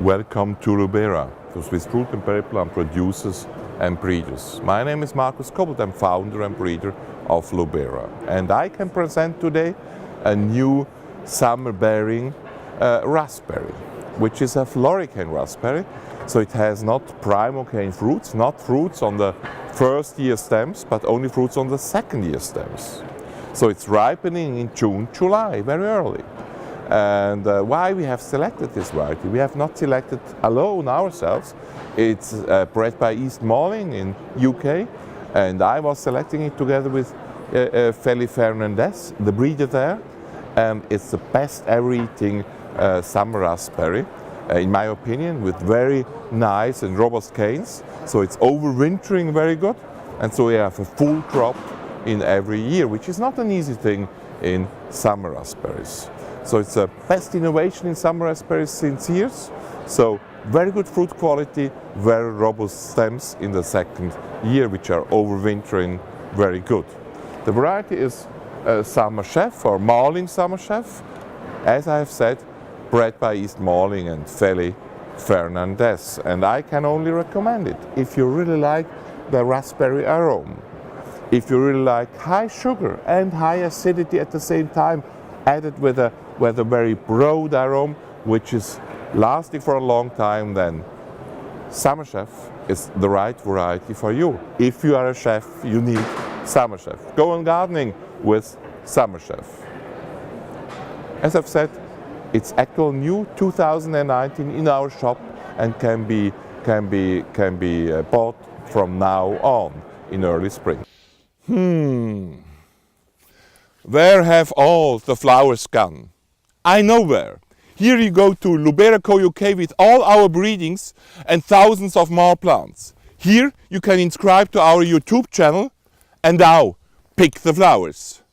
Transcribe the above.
Welcome to Lubera, the Swiss fruit and berry plant producers and breeders. My name is Markus Koppelt, I'm founder and breeder of Lubera. And I can present today a new summer-bearing raspberry, which is a floricane raspberry. So it has not primocane fruits, not fruits on the first year stems, but only fruits on the second year stems. So it's ripening in June, July, very early. And why we have selected this variety? We have not selected alone ourselves. It's bred by East Malling in UK, and I was selecting it together with Feli Fernandez, the breeder there. And it's the best ever eating summer raspberry, in my opinion, with very nice and robust canes. So it's overwintering very good, and so we have a full crop in every year, which is not an easy thing in summer raspberries. So it's the best innovation in summer raspberries since years. So very good fruit quality, very robust stems in the second year, which are overwintering very good. The variety is Summer Chef or Malling Summer Chef, as I have said, bred by East Malling and Feli Fernandez. And I can only recommend it if you really like the raspberry aroma. If you really like high sugar and high acidity at the same time, added with a very broad aroma, which is lasting for a long time, then Summer Chef is the right variety for you. If you are a chef, you need Summer Chef. Go on gardening with Summer Chef. As I've said, it's actual new 2019 in our shop and can be bought from now on in early spring. Where have all the flowers gone? I know where. Here you go to Lubera.co UK with all our breedings and thousands of more plants. Here you can subscribe to our YouTube channel and now pick the flowers.